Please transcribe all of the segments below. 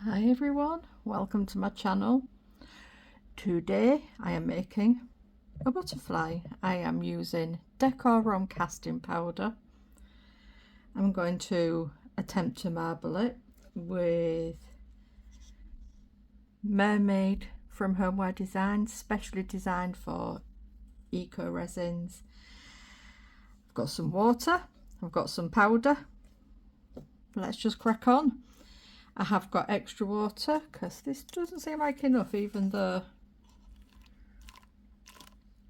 Hi everyone, welcome to my channel. Today I am making a butterfly. I am using Decorrom casting powder. I'm going to attempt to marble it with Mermaid from Homeware Designs, specially designed for eco resins. I've got some water, I've got some powder. Let's just crack on. I have got extra water because this doesn't seem like enough, even though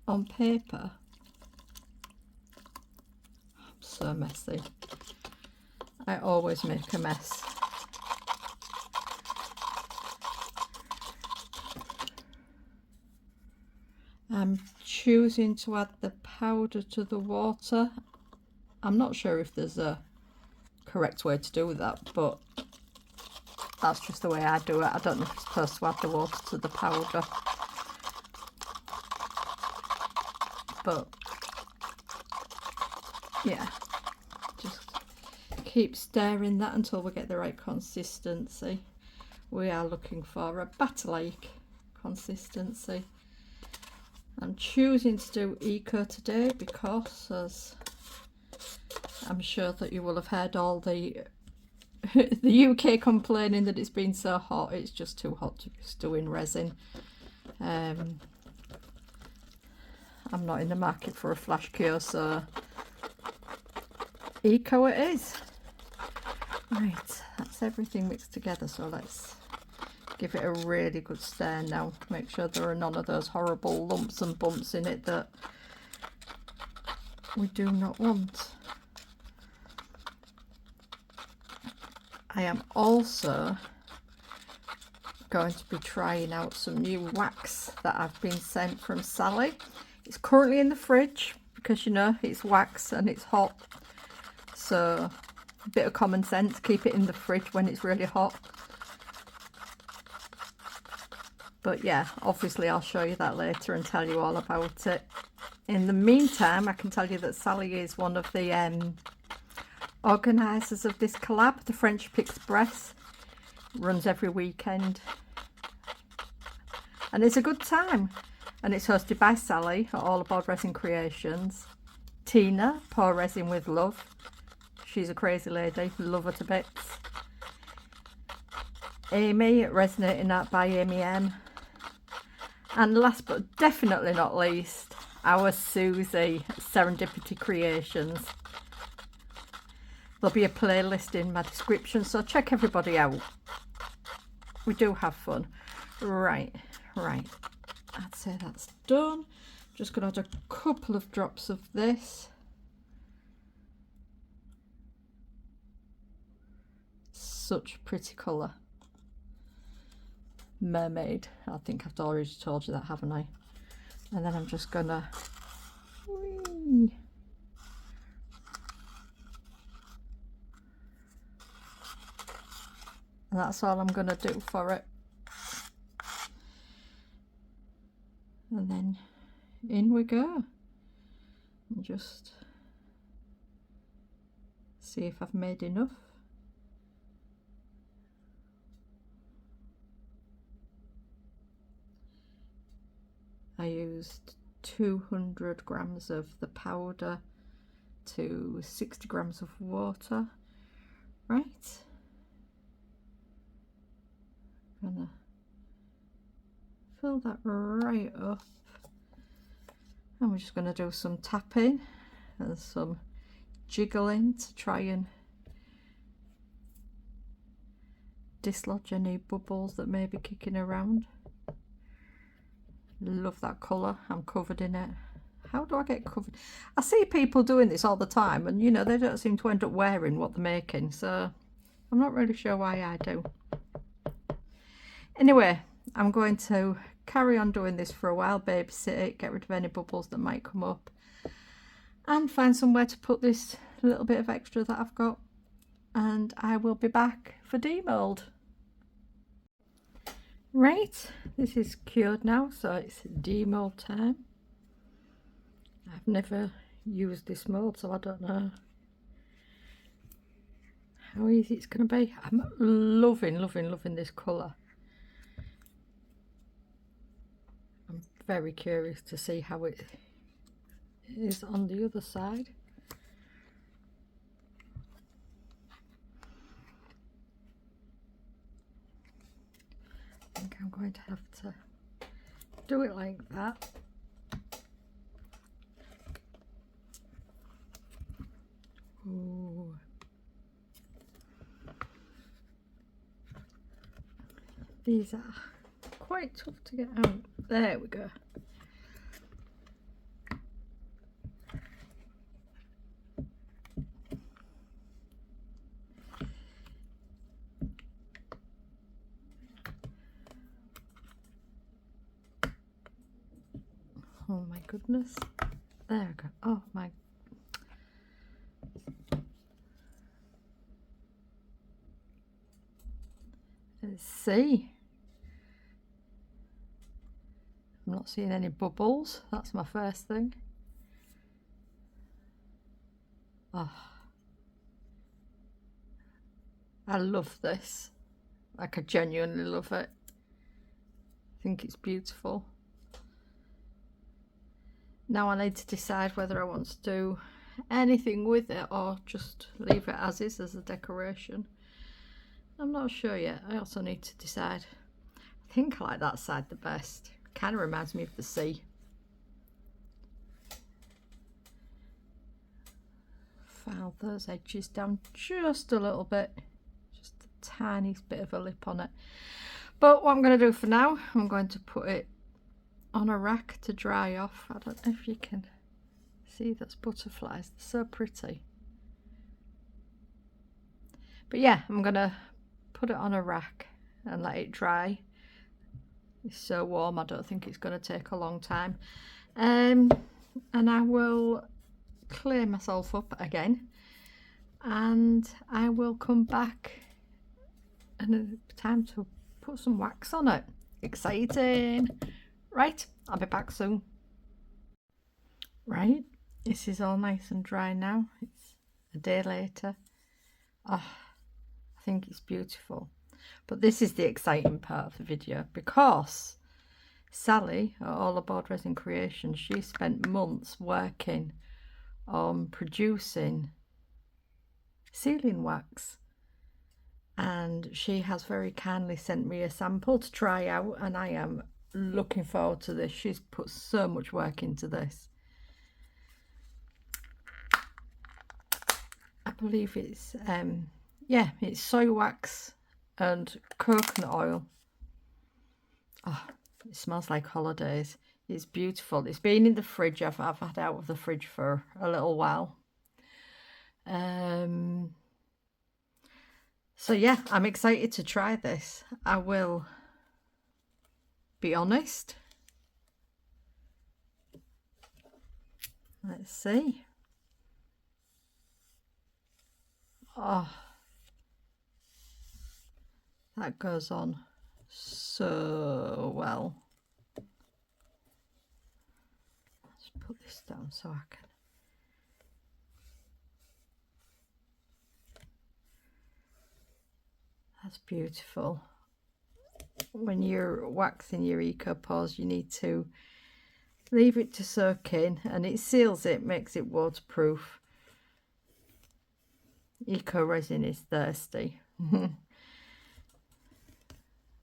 on paper I'm so messy. I always make a mess. I'm choosing to add the powder to the water. I'm not sure if there's a correct way to do that, but that's just the way I do it. I don't know if you're supposed to add the water to the powder, but yeah, just keep stirring that until we get the right consistency. We are looking for a batter-like consistency. I'm choosing to do eco today because, as I'm sure that you will have heard all the UK complaining that it's been so hot, it's just too hot to be stewing resin. I'm not in the market for a flash cure, so eco it is. Right, that's everything mixed together, so let's give it a really good stir now. Make sure there are none of those horrible lumps and bumps in it that we do not want. I am also going to be trying out some new wax that I've been sent from Sally. It's currently in the fridge because, you know, it's wax and it's hot, so a bit of common sense, keep it in the fridge when it's really hot. But yeah, obviously I'll show you that later and tell you all about it. In the meantime, I can tell you that Sally is one of the organisers of this collab. The Friendship Express runs every weekend and it's a good time, and it's hosted by Sally at All Aboard Resin Creations, Tina, Pour Resin with Love, she's a crazy lady, love her to bits, Amy, Resonating Art by Amy M, and last but definitely not least, our Susie, Serendipity Creations. There'll be a playlist in my description, so check everybody out. We do have fun. Right, I'd say that's done. Just going to add a couple of drops of this. Such a pretty colour. Mermaid. I think I've already told you that, haven't I? And then I'm just gonna and that's all I'm gonna do for it. And then in we go. And just see if I've made enough. I used 200 grams of the powder to 60 grams of water. Right, gonna fill that right up, and we're just going to do some tapping and some jiggling to try and dislodge any bubbles that may be kicking around. Love that colour. I'm covered in it. How do I get covered? I see people doing this all the time, and you know, they don't seem to end up wearing what they're making, so I'm not really sure why I do. Anyway, I'm going to carry on doing this for a while, babysit it, get rid of any bubbles that might come up, and find somewhere to put this little bit of extra that I've got, and I will be back for demold. Right, this is cured now, so it's demold time. I've never used this mold, so I don't know how easy it's going to be. I'm loving this colour. I'm very curious to see how it is on the other side. I think I'm going to have to do it like that. Ooh. These are quite tough to get out. There we go. Oh my goodness. There we go. Oh my. Let's see. I'm not seeing any bubbles. That's my first thing. Oh, I love this. Like, I genuinely love it. I think it's beautiful. Now I need to decide whether I want to do anything with it or just leave it as is as a decoration. I'm not sure yet. I also need to decide. I think I like that side the best. Kind of reminds me of the sea. File those edges down just a little bit. Just a tiny bit of a lip on it. But what I'm going to do for now, I'm going to put it on a rack to dry off. I don't know if you can see those butterflies. They're so pretty. But yeah, I'm going to put it on a rack and let it dry. It's so warm, I don't think it's going to take a long time. And I will clear myself up again and I will come back and it's time to put some wax on it. Exciting! Right, I'll be back soon. Right, this is all nice and dry now. It's a day later. Oh, I think it's beautiful. But this is the exciting part of the video because Sally at All Aboard Resin Creation, she spent months working on producing sealing wax, and she has very kindly sent me a sample to try out, and I am looking forward to this. She's put so much work into this. I believe it's yeah, it's soy wax and coconut oil. Oh, it smells like holidays. It's beautiful. It's been in the fridge. I've had it out of the fridge for a little while. So yeah, I'm excited to try this. I will be honest. Let's see. Oh, that goes on so well. Let's put this down so I can. That's beautiful. When you're waxing your eco pores, you need to leave it to soak in, and it seals it, makes it waterproof. Eco resin is thirsty.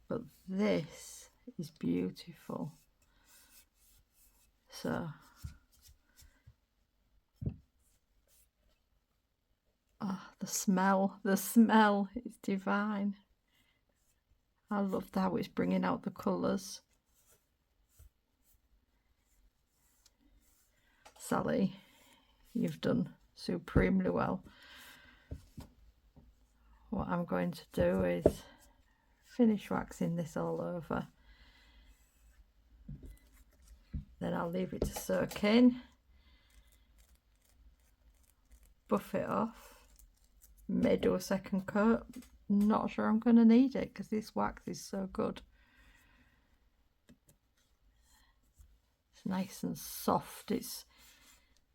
But this is beautiful. So oh, the smell is divine. I love how it's bringing out the colours. Sally, you've done supremely well. What I'm going to do is finish waxing this all over. Then I'll leave it to soak in. Buff it off. May do a second coat. Not sure I'm going to need it because this wax is so good. It's nice and soft. It's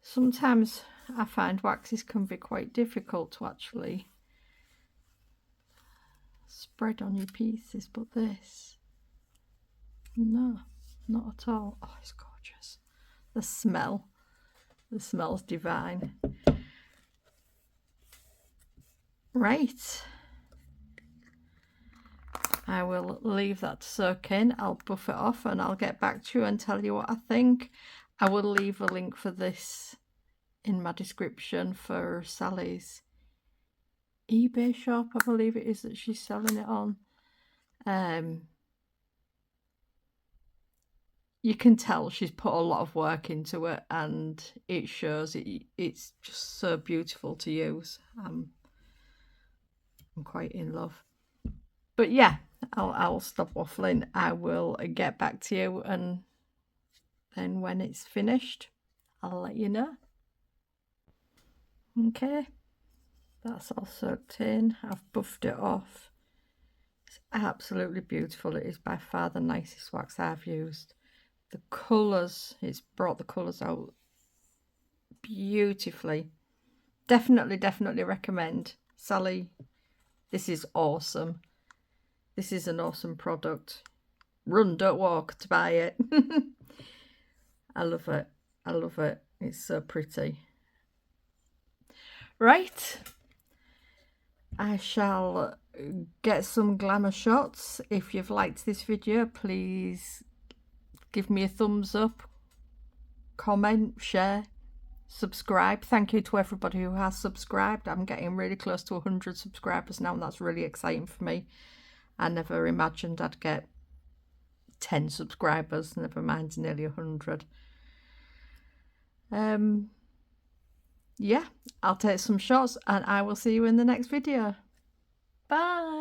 sometimes I find waxes can be quite difficult to actually spread on your pieces, but this, no, not at all. Oh, it's gorgeous. The smell's divine. Right, I will leave that to soak in. I'll buff it off and I'll get back to you and tell you what I think. I will leave a link for this in my description for Sally's eBay shop, I believe it is that she's selling it on. You can tell she's put a lot of work into it and it shows. It's just so beautiful to use. I'm quite in love. But yeah, I'll stop waffling. I will get back to you, and then when it's finished, I'll let you know. Okay, that's all soaked in. I've buffed it off. It's absolutely beautiful. It is by far the nicest wax I've used. The colours, it's brought the colours out beautifully. Definitely recommend. Sally, this is awesome. This is an awesome product. Run, don't walk to buy it. I love it. I love it. It's so pretty. Right. I shall get some glamour shots. If you've liked this video, please give me a thumbs up, comment, share, subscribe. Thank you to everybody who has subscribed. I'm getting really close to 100 subscribers now, and that's really exciting for me. I never imagined I'd get 10 subscribers, never mind nearly 100. Yeah, I'll take some shots and I will see you in the next video. Bye.